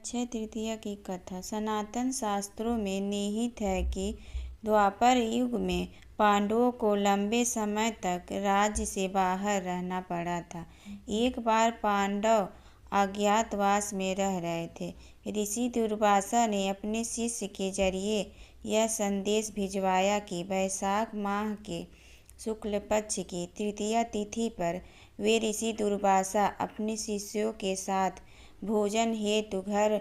अक्षय तृतीया की कथा सनातन शास्त्रों में निहित है कि द्वापर युग में पांडवों को लंबे समय तक राज्य से बाहर रहना पड़ा था। एक बार पांडव अज्ञातवास में रह रहे थे। ऋषि दुर्वासा ने अपने शिष्य के जरिए यह संदेश भिजवाया कि वैशाख माह के शुक्ल पक्ष की तृतीया तिथि पर वे ऋषि दुर्वासा अपने शिष्यों के साथ भोजन हेतु घर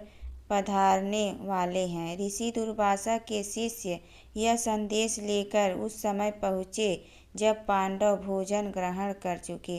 पधारने वाले हैं। ऋषि दुर्वासा के शिष्य यह संदेश लेकर उस समय पहुँचे जब पांडव भोजन ग्रहण कर चुके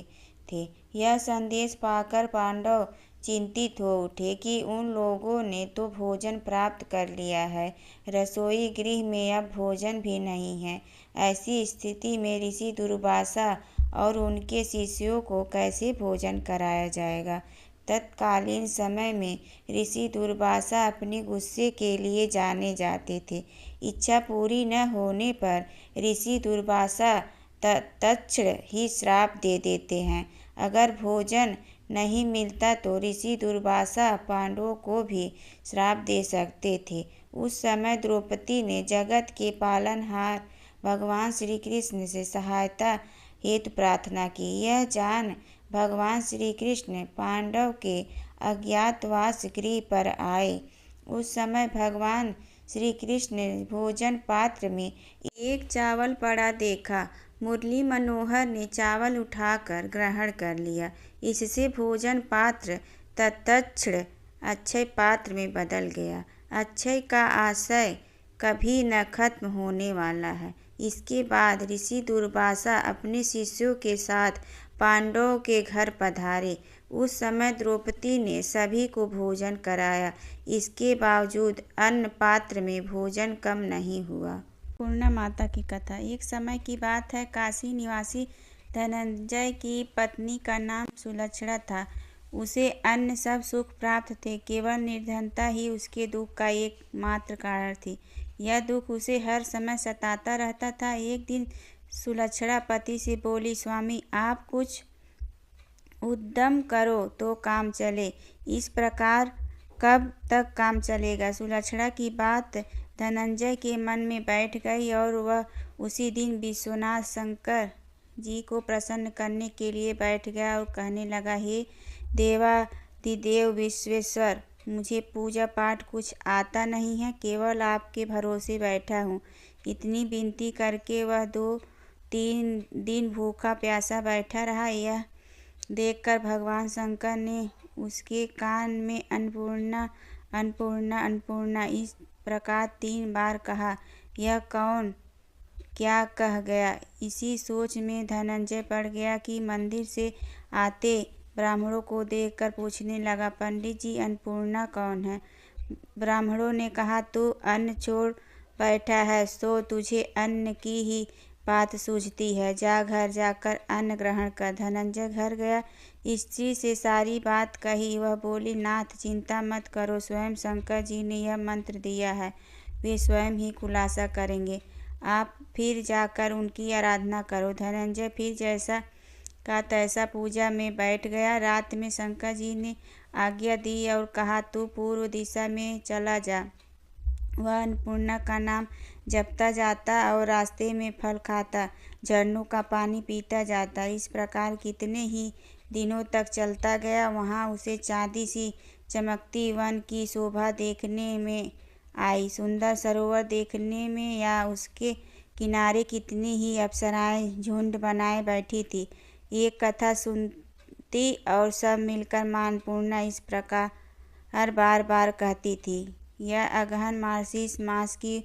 थे। यह संदेश पाकर पांडव चिंतित हो उठे कि उन लोगों ने तो भोजन प्राप्त कर लिया है, रसोई गृह में अब भोजन भी नहीं है। ऐसी स्थिति में ऋषि दुर्वासा और उनके शिष्यों को कैसे भोजन कराया जाएगा। तत्कालीन समय में ऋषि दुर्वासा अपने गुस्से के लिए जाने जाते थे। इच्छा पूरी न होने पर ऋषि दुर्वासा तत्क्षण ही श्राप दे देते हैं। अगर भोजन नहीं मिलता तो ऋषि दुर्वासा पांडवों को भी श्राप दे सकते थे। उस समय द्रौपदी ने जगत के पालनहार भगवान श्री कृष्ण से सहायता हेतु प्रार्थना की। यह जान भगवान श्री कृष्ण पांडव के अज्ञातवास गृह पर आए। उस समय भगवान श्री कृष्ण ने भोजन पात्र में एक चावल पड़ा देखा। मुरली मनोहर ने चावल उठाकर ग्रहण कर लिया। इससे भोजन पात्र तत्क्षण अक्षय पात्र में बदल गया। अक्षय का आशय कभी न खत्म होने वाला है। इसके बाद ऋषि दुर्वासा अपने शिष्यों के साथ पांडवों के घर पधारे। उस समय द्रौपदी ने सभी को भोजन कराया। इसके बावजूद अन्न पात्र में भोजन कम नहीं हुआ। पूर्णा माता की कथा। एक समय की बात है, काशी निवासी धनंजय की पत्नी का नाम सुलक्षणा था। उसे अन्य सब सुख प्राप्त थे, केवल निर्धनता ही उसके दुख का एकमात्र कारण थी। यह दुख उसे हर समय सताता रहता था। एक दिन सुलक्षणा पति से बोली, स्वामी आप कुछ उद्यम करो तो काम चले। इस प्रकार कब तक काम चलेगा। सुलक्षणा की बात धनंजय के मन में बैठ गई और वह उसी दिन विश्वनाथ शंकर जी को प्रसन्न करने के लिए बैठ गया और कहने लगा, हे देवाधिदेव विश्वेश्वर, मुझे पूजा पाठ कुछ आता नहीं है, केवल आपके भरोसे बैठा हूँ। इतनी विनती करके वह 2-3 दिन भूखा प्यासा बैठा रहा। यह देखकर भगवान शंकर ने उसके कान में अन्नपूर्णा अन्नपूर्णा अन्नपूर्णा इस प्रकार 3 बार कहा। यह कौन क्या कह गया। इसी सोच में धनंजय पड़ गया कि मंदिर से आते ब्राह्मणों को देखकर पूछने लगा, पंडित जी अन्नपूर्णा कौन है। ब्राह्मणों ने कहा, तू अन्न छोड़ बैठा है सो तुझे अन्न की ही बात सूझती है। जा घर जाकर अन्न ग्रहण कर। धनंजय घर गया, स्त्री से सारी बात कही। वह बोली, नाथ चिंता मत करो, स्वयं शंकर जी ने यह मंत्र दिया है, वे स्वयं ही खुलासा करेंगे। आप फिर जाकर उनकी आराधना करो। धनंजय फिर जैसा का तैसा पूजा में बैठ गया। रात में शंकर जी ने आज्ञा दी और कहा, तू पूर्व दिशा में चला जा। वह अन्नपूर्णा का नाम जपता जाता और रास्ते में फल खाता, झरनों का पानी पीता जाता। इस प्रकार कितने ही दिनों तक चलता गया। वहाँ उसे चांदी सी चमकती वन की शोभा देखने में आई। सुंदर सरोवर देखने में या उसके किनारे कितनी ही अप्सराएं झुंड बनाए बैठी थी। एक कथा सुनती और सब मिलकर मां अन्नपूर्णा इस प्रकार हर बार बार कहती थी। यह अगहन मार्गशीर्ष मास की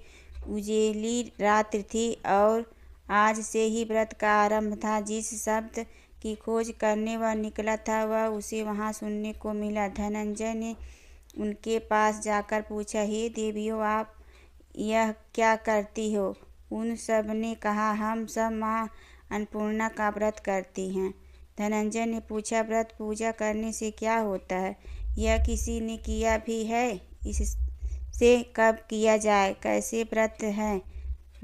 उजेली रात्रि थी और आज से ही व्रत का आरंभ था। जिस शब्द की खोज करने वह निकला था वह उसे वहाँ सुनने को मिला। धनंजय ने उनके पास जाकर पूछा, हे देवियों, आप यह क्या करती हो। उन सब ने कहा, हम सब माँ अन्नपूर्णा का व्रत करती हैं। धनंजय ने पूछा, व्रत पूजा करने से क्या होता है। यह किसी ने किया भी है, इससे कब किया जाए, कैसे व्रत है,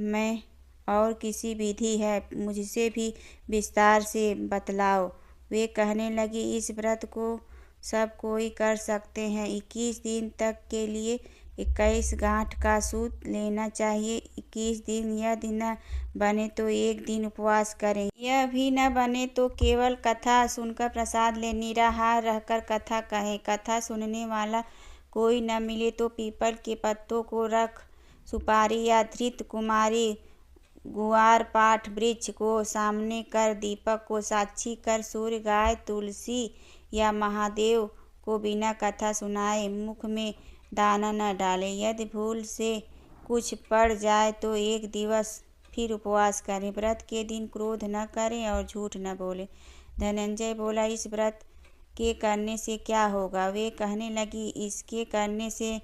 मैं और किसी विधि है, मुझसे भी विस्तार से बतलाओ। वे कहने लगी, इस व्रत को सब कोई कर सकते हैं। 21 दिन तक के लिए 21 गांठ का सूत लेना चाहिए। 21 दिन यदि न बने तो एक दिन उपवास करें। यह भी न बने तो केवल कथा सुनकर प्रसाद ले निराहार रहकर कथा कहें। कथा सुनने वाला कोई न मिले तो पीपल के पत्तों को रख, सुपारी या धृत कुमारी गुआर पाठ वृक्ष को सामने कर, दीपक को साक्षी कर, सूर्य, गाय, तुलसी या महादेव को बिना कथा सुनाए मुख में दाना न डाले। यदि भूल से कुछ पड़ जाए तो एक दिवस फिर उपवास करें। व्रत के दिन क्रोध न करें और झूठ न बोले। धनंजय बोला, इस व्रत के करने से क्या होगा? वे कहने लगी, इसके करने से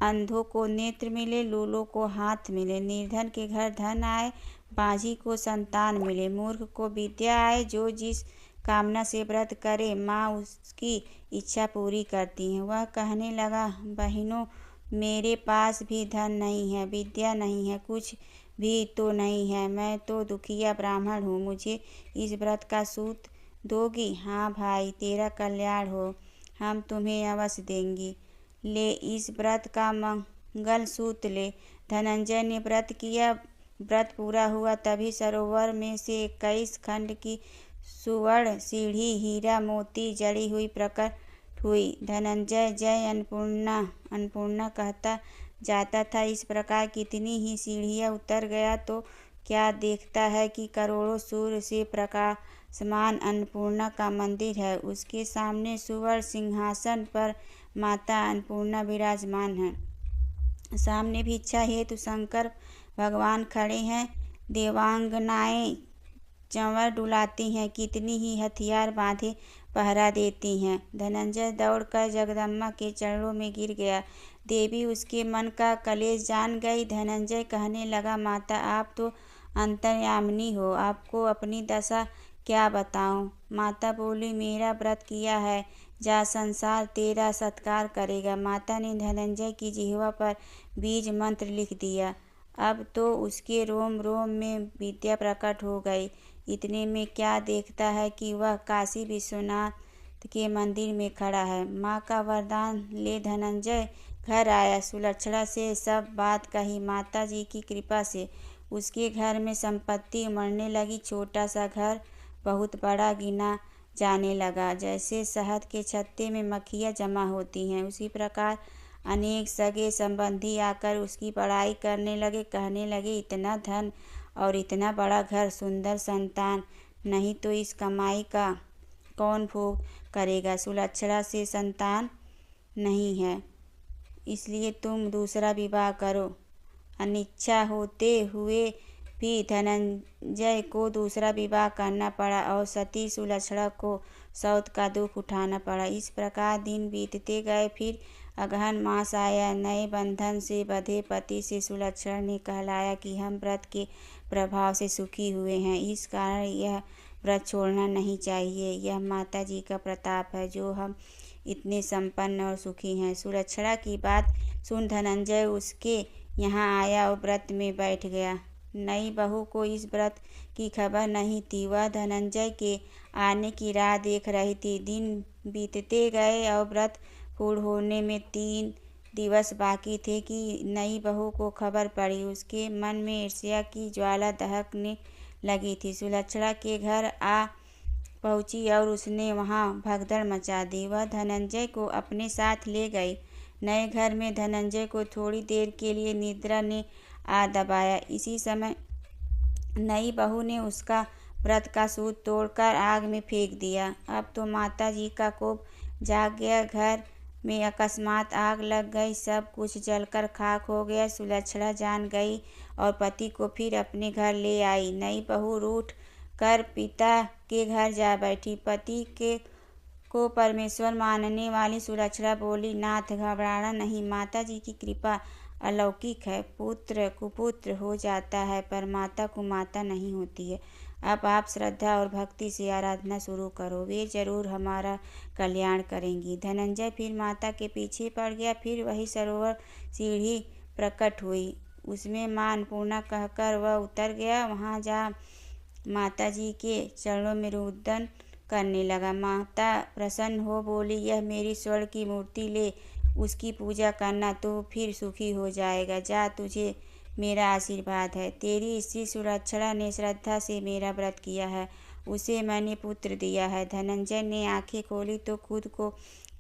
अंधों को नेत्र मिले, लूलों को हाथ मिले, निर्धन के घर धन आए, बांझी को संतान मिले, मूर्ख को विद्या आए। जो जिस कामना से व्रत करे माँ उसकी इच्छा पूरी करती हैं। वह कहने लगा, बहनों, मेरे पास भी धन नहीं है, विद्या नहीं है, कुछ भी तो नहीं है। मैं तो दुखिया ब्राह्मण हूँ। मुझे इस व्रत का सूत दोगी? हाँ भाई, तेरा कल्याण हो, हम तुम्हें अवश्य देंगी। ले, इस व्रत का मंगल सूत ले। धनंजय ने व्रत किया। व्रत पूरा हुआ तभी सरोवर में से 21 खंड की सुवर्ण सीढ़ी हीरा मोती जड़ी हुई प्रकट हुई। धनंजय जय अन्नपूर्णा अन्नपूर्णा कहता जाता था। इस प्रकार कितनी ही सीढ़ियाँ उतर गया तो क्या देखता है कि करोड़ों सूर्य से प्रकाशमान अन्नपूर्णा का मंदिर है। उसके सामने सुवर्ण सिंहासन पर माता अन्नपूर्णा विराजमान है। सामने भिक्षा हेतु शंकर भगवान खड़े हैं। देवांगनाएं चंवर डुलाती हैं, कितनी ही हथियार बांधे पहरा देती हैं। धनंजय दौड़कर जगदम्बा के चरणों में गिर गया। देवी उसके मन का कलेश जान गई। धनंजय कहने लगा, माता, आप तो अंतर्यामिनी हो, आपको अपनी दशा क्या बताऊं? माता बोली, मेरा व्रत किया है, जा, संसार तेरा सत्कार करेगा। माता ने धनंजय की जिह्वा पर बीज मंत्र लिख दिया। अब तो उसके रोम रोम में विद्या प्रकट हो गई। इतने में क्या देखता है कि वह काशी विश्वनाथ के मंदिर में खड़ा है। माँ का वरदान ले धनंजय घर आया। सुलक्षणा से सब बात कही। माता जी की कृपा से उसके घर में संपत्ति उमड़ने लगी। छोटा सा घर बहुत बड़ा गिना जाने लगा। जैसे शहद के छत्ते में मक्खियाँ जमा होती हैं, उसी प्रकार अनेक सगे संबंधी आकर उसकी बड़ाई करने लगे। कहने लगे, इतना धन और इतना बड़ा घर, सुंदर संतान, नहीं तो इस कमाई का कौन भोग करेगा? सुलक्षणा से संतान नहीं है, इसलिए तुम दूसरा विवाह करो। अनिच्छा होते हुए भी धनंजय को दूसरा विवाह करना पड़ा और सती सुलक्षणा को सौत का दुख उठाना पड़ा। इस प्रकार दिन बीतते गए। फिर अगहन मास आया। नए बंधन से बंधे पति से सुलक्षणा ने कहलाया कि हम व्रत के प्रभाव से सुखी हुए हैं, इस कारण यह व्रत छोड़ना नहीं चाहिए। यह माता जी का प्रताप है जो हम इतने संपन्न और सुखी हैं। सुलक्षणा की बात सुन धनंजय उसके यहाँ आया और व्रत में बैठ गया। नई बहू को इस व्रत की खबर नहीं थी। वह धनंजय के आने की राह देख रही थी। दिन बीतते गए और व्रत पूर्ण होने में 3 दिवस बाकी थे कि नई बहू को खबर पड़ी। उसके मन में ईर्ष्या की ज्वाला दहकने लगी थी। सुलक्षणा के घर आ पहुंची और उसने वहां भगदड़ मचा दी। वह धनंजय को अपने साथ ले गई। नए घर में धनंजय को थोड़ी देर के लिए निद्रा ने आ दबाया। इसी समय नई बहू ने उसका व्रत का सूत तोड़कर आग में फेंक दिया। अब तो माता जी का कोप जाग गया। घर में अकस्मात आग लग गई। सब कुछ जलकर खाक हो गया। सुलक्षणा जान गई और पति को फिर अपने घर ले आई। नई बहू रूठ कर पिता के घर जा बैठी। पति के को परमेश्वर मानने वाली सुलक्षणा बोली, नाथ, घबराना नहीं, माता जी की कृपा अलौकिक है। पुत्र कुपुत्र हो जाता है पर माता कुमाता नहीं होती है। अब आप श्रद्धा और भक्ति से आराधना शुरू करो, वे जरूर हमारा कल्याण करेंगी। धनंजय फिर माता के पीछे पड़ गया। फिर वही सरोवर सीढ़ी प्रकट हुई। उसमें माँ अन्नपूर्णा कहकर वह उतर गया। वहाँ जा माता जी के चरणों में रुदन करने लगा। माता प्रसन्न हो बोली, यह मेरी स्वर्ण की मूर्ति ले, उसकी पूजा करना तो फिर सुखी हो जाएगा। जा, तुझे मेरा आशीर्वाद है। तेरी स्त्री सुलक्षणा ने श्रद्धा से मेरा व्रत किया है, उसे मैंने पुत्र दिया है। धनंजय ने आंखें खोली तो खुद को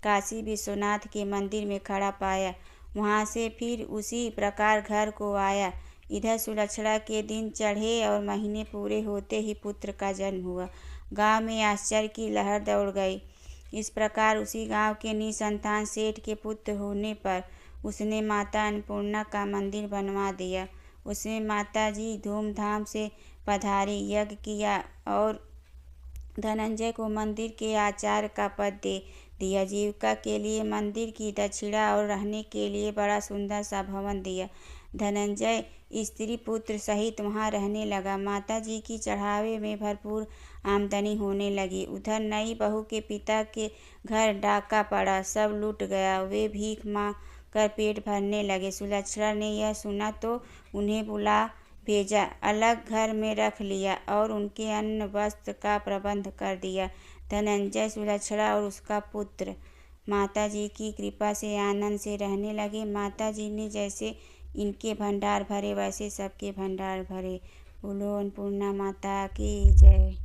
काशी विश्वनाथ के मंदिर में खड़ा पाया। वहाँ से फिर उसी प्रकार घर को आया। इधर सुलक्षणा के दिन चढ़े और महीने पूरे होते ही पुत्र का जन्म हुआ। गांव में आश्चर्य की लहर दौड़ गई। इस प्रकार उसी गांव के निसंतान सेठ के पुत्र होने पर उसने माता अन्नपूर्णा का मंदिर बनवा दिया। उसमें माता जी धूमधाम से पधारी, यज्ञ किया और धनंजय को मंदिर के आचार्य का पद दे दिया। जीविका के लिए मंदिर की दक्षिणा और रहने के लिए बड़ा सुंदर सा भवन दिया। धनंजय स्त्री पुत्र सहित वहां रहने लगा। माता जी की चढ़ावे में भरपूर आमदनी होने लगी। उधर नई बहू के पिता के घर डाका पड़ा, सब लूट गया। वे भीख मांग कर पेट भरने लगे। सुलक्षणा ने यह सुना तो उन्हें बुला भेजा, अलग घर में रख लिया और उनके अन्न वस्त्र का प्रबंध कर दिया। धनंजय, सुलक्षणा और उसका पुत्र माता जी की कृपा से आनंद से रहने लगे। माता जी ने जैसे इनके भंडार भरे वैसे सबके भंडार भरे। बोलो अन्नपूर्णा माता की जय।